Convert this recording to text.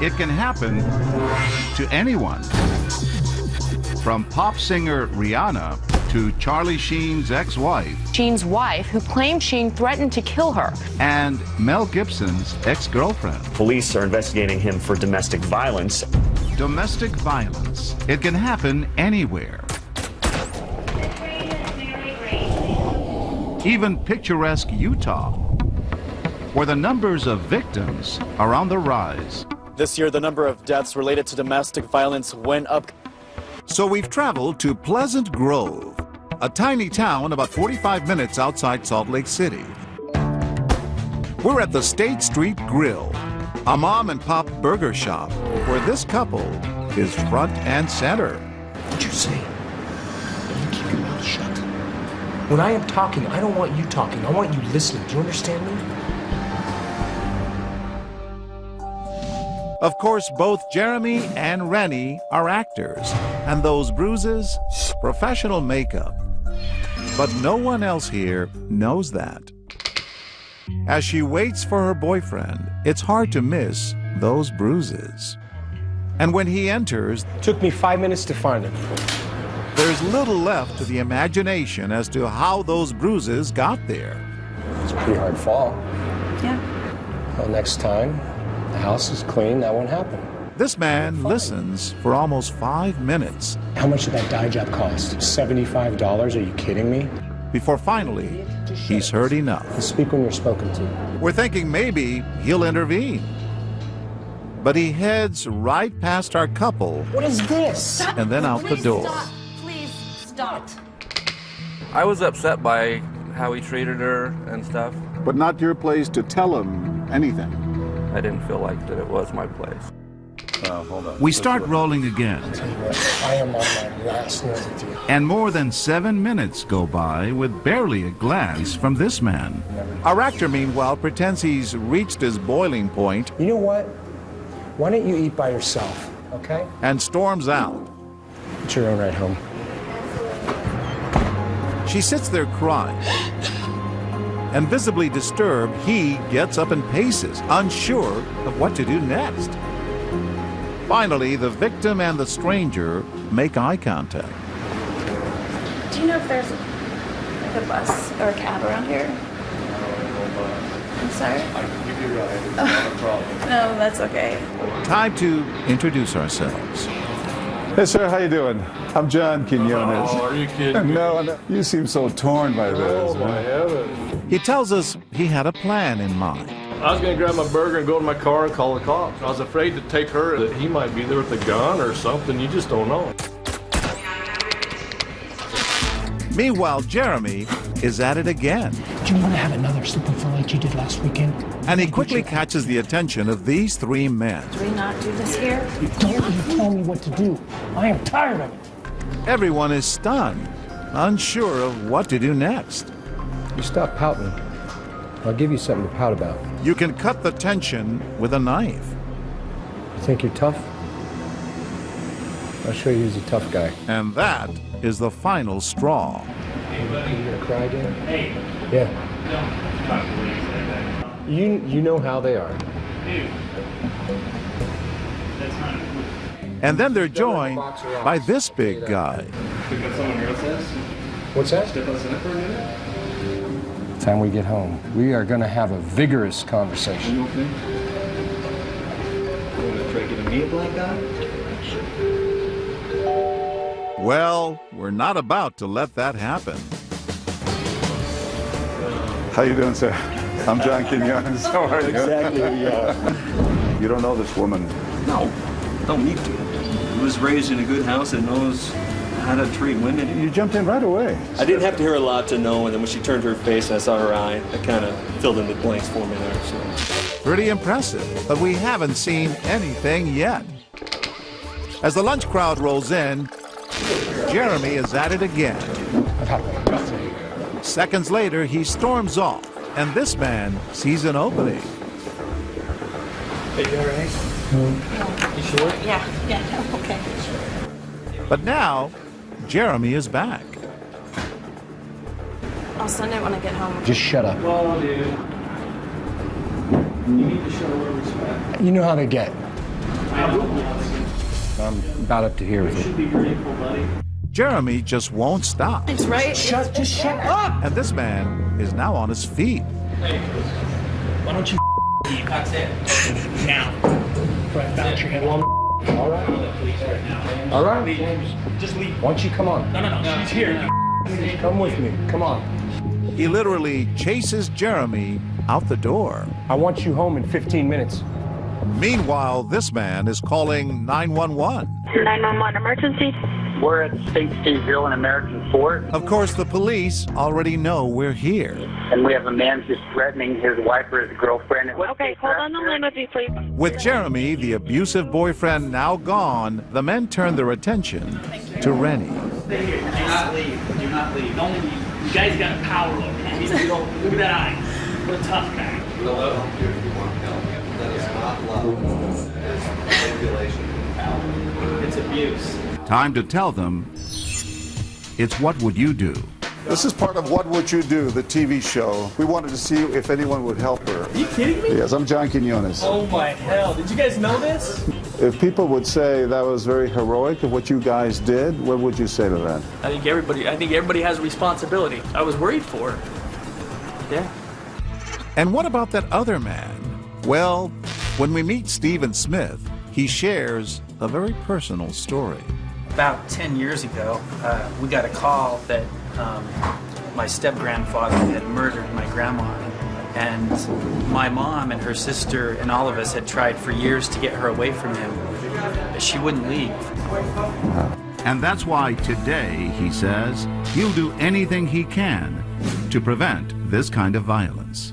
It can happen to anyone. From pop singer Rihanna to Charlie Sheen's ex-wife. Sheen's wife, who claimed Sheen threatened to kill her. And Mel Gibson's ex-girlfriend. Police are investigating him for domestic violence. Domestic violence. It can happen anywhere. Even picturesque Utah, where the numbers of victims are on the rise. This year, the number of deaths related to domestic violence went up. So we've traveled to Pleasant Grove, a tiny town about 45 minutes outside Salt Lake City. We're at the State Street Grill, a mom and pop burger shop where this couple is front and center. What'd you say? You keep your mouth shut. When I am talking, I don't want you talking. I want you listening. Do you understand me? Of course, both Jeremy and Rennie are actors, and those bruises, professional makeup. But no one else here knows that. As she waits for her boyfriend, it's hard to miss those bruises. And when he enters, Took me 5 minutes to find him. there's little left to the imagination as to how those bruises got there. It's a pretty hard fall. Yeah. Well, next time, the house is clean, that won't happen. This man listens for almost 5 minutes How much did that dye job cost? $75? Are you kidding me? before finally he's heard enough. Speak when you're spoken to. We're thinking maybe he'll intervene. But he heads right past our couple What is this? and then out the door. Stop. Please stop. I was upset by how he treated her and stuff. But not your place to tell him anything. I didn't feel like that it was my place. Hold on. We start rolling again, Tell you what, I am on my last nerve with you. and more than 7 minutes go by with barely a glance from this man. Our actor, meanwhile, pretends he's reached his boiling point You know what? Why don't you eat by yourself, okay? and storms out. It's your own ride home. She sits there crying. And visibly disturbed, he gets up and paces, unsure of what to do next. Finally, the victim and the stranger make eye contact. Do you know if there's like a bus or a cab around here? I'm sorry. I can give you a ride. It's not a problem. No, that's okay. Time to introduce ourselves. Hey, sir, how you doing? I'm John Quinones. Oh, are you kidding? No, no, you seem so torn by this. heavens. He tells us he had a plan in mind. I was going to grab my burger and go to my car and call the cops. I was afraid to take her, that he might be there with a gun or something. You just don't know. Meanwhile, Jeremy is at it again, Do you want to have another slip and fall like you did last weekend? and he quickly catches the attention of these 3 men. Do we not do this here? Don't you tell me what to do. I am tired of it. Everyone is stunned, unsure of what to do next. You stop pouting. I'll give you something to pout about. You can cut the tension with a knife. You think you're tough? I'll show you who's a tough guy. And that is the final straw. You gonna cry again? Yeah. You know how they are. And then they're joined by this big guy. What's that? Time we get home, we are gonna have a vigorous conversation. Well, we're not about to let that happen. How you doing, sir? I'm John Quinones. How are you? Exactly, yeah. You don't know this woman. No, don't need to. He was raised in a good house and knows how to treat women. You jumped in right away. I didn't have to hear a lot to know, and then when she turned her face and I saw her eye, that kind of filled in the blanks for me there. So. Pretty impressive, but we haven't seen anything yet. As the lunch crowd rolls in, Jeremy is at it again. Seconds later, he storms off, and this man sees an opening. Are you all right? You sure? Yeah, okay. But now, Jeremy is back. I'll send it when I get home. Just shut up. Well, dude, you need to show her respect. You know how they get. I'm about up to here with it. Jeremy just won't stop. It's right. Just shut up! And this man is now on his feet. Why don't you leave? That's it. Now. Bounce your head. All right. All right. Just leave. Why don't you come on? No. She's here. Come with me. Come on. He literally chases Jeremy out the door. I want you home in 15 minutes. Meanwhile, this man is calling 911. 911 emergency. We're at State Street Hill in American Fort. Of course, the police already know we're here. And we have a man who's threatening his wife or his girlfriend. Okay, hold on the line with me, please. With Jeremy, the abusive boyfriend, now gone, the men turn their attention to Rennie. Stay here. Do not leave. Do not leave. Don't leave. You guys got power over him. Look at that eye. What a tough guy. Hello. That is not love. It's manipulation and power. It's abuse. Time to tell them it's What Would You Do? This is part of What Would You Do, the TV show. We wanted to see if anyone would help her. Are you kidding me? Yes, I'm John Quinones. Oh my hell. Did you guys know this? If people would say that was very heroic of what you guys did, what would you say to that? I think everybody has a responsibility. I was worried for her. Yeah. And what about that other man? Well, when we meet Stephen Smith, he shares a very personal story. About 10 years ago, we got a call that my step-grandfather had murdered my grandma. And my mom and her sister and all of us had tried for years to get her away from him, but she wouldn't leave. And that's why today, he says, he'll do anything he can to prevent this kind of violence.